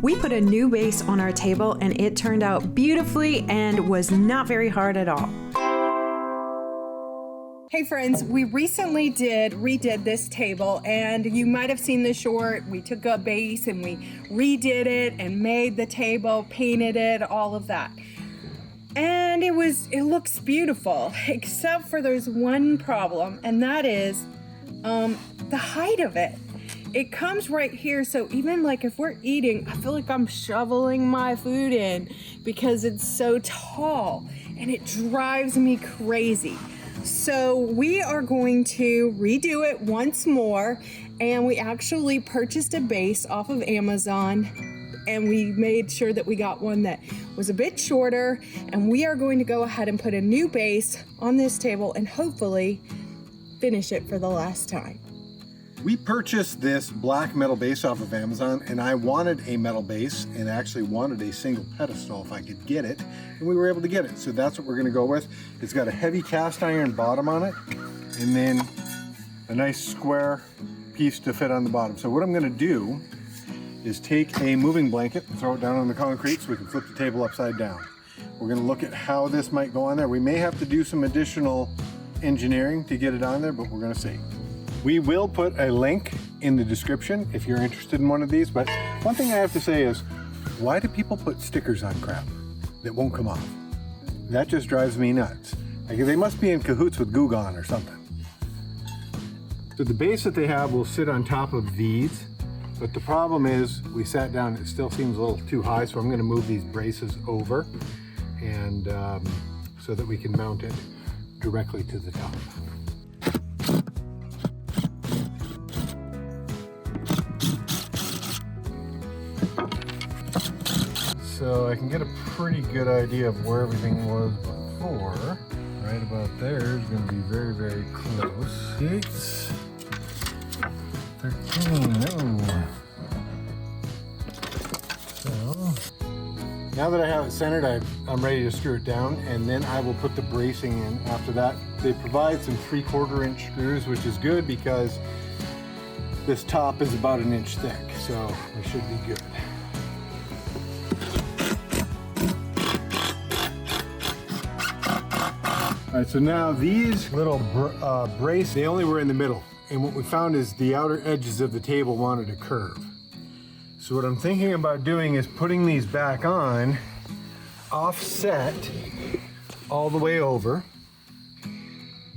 We put a new base on our table and it turned out beautifully and was not very hard at all. Hey friends, we recently redid this table, and you might have seen the short. We took a base and we redid it and made the table, painted it, all of that. And it looks beautiful, except for there's one problem, and that is the height of it. It comes right here, so even like if we're eating, I feel like I'm shoveling my food in because it's so tall and it drives me crazy. So we are going to redo it once more, and we actually purchased a base off of Amazon, and we made sure that we got one that was a bit shorter, and we are going to go ahead and put a new base on this table and hopefully finish it for the last time. We purchased this black metal base off of Amazon, and I wanted a metal base and actually wanted a single pedestal if I could get it, and we were able to get it. So that's what we're gonna go with. It's got a heavy cast iron bottom on it, and then a nice square piece to fit on the bottom. So what I'm gonna do is take a moving blanket and throw it down on the concrete so we can flip the table upside down. We're gonna look at how this might go on there. We may have to do some additional engineering to get it on there, but we're gonna see. We will put a link in the description if you're interested in one of these, but one thing I have to say is, why do people put stickers on crap that won't come off? That just drives me nuts. Like, they must be in cahoots with Goo Gone or something. So the base that they have will sit on top of these, but the problem is we sat down, it still seems a little too high, so I'm gonna move these braces over and so that we can mount it directly to the top. So I can get a pretty good idea of where everything was before. Right about there is going to be very, very close. 8, 13, no. So now that I have it centered, I'm ready to screw it down, and then I will put the bracing in after that. They provide some 3/4 inch screws, which is good because this top is about 1 inch thick, so we should be good. All right, so now these little brace, they only were in the middle. And what we found is the outer edges of the table wanted to curve. So what I'm thinking about doing is putting these back on, offset all the way over,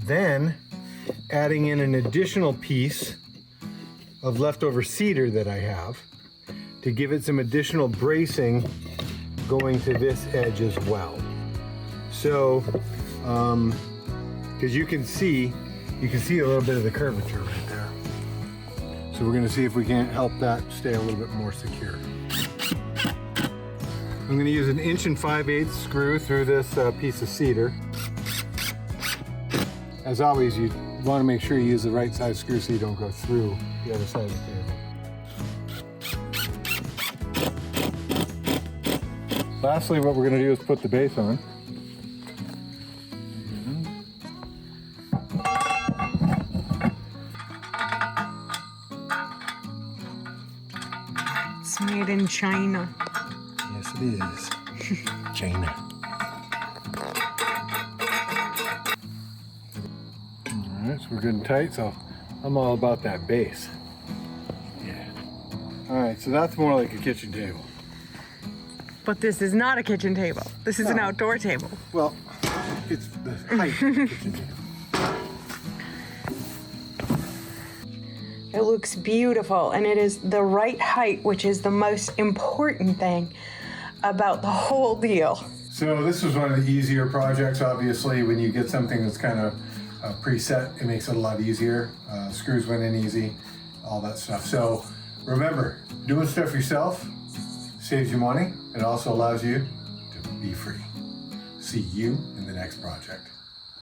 then adding in an additional piece of leftover cedar that I have to give it some additional bracing going to this edge as well. So, because you can see a little bit of the curvature right there. So we're going to see if we can't help that stay a little bit more secure. I'm going to use an 1 5/8 screw through this piece of cedar. As always, you want to make sure you use the right size screw so you don't go through the other side of the table. Lastly, what we're going to do is put the base on. It's made in China. Yes, it is. China. All right, so we're good and tight, so I'm all about that base. Yeah. All right, so that's more like a kitchen table. But this is not a kitchen table. This is an outdoor table. Well, it's the height of the kitchen table. It looks beautiful, and it is the right height, which is the most important thing about the whole deal. So this was one of the easier projects. Obviously, when you get something that's kind of preset, it makes it a lot easier. Screws went in easy, all that stuff. So remember, doing stuff yourself saves you money. It also allows you to be free. See you in the next project.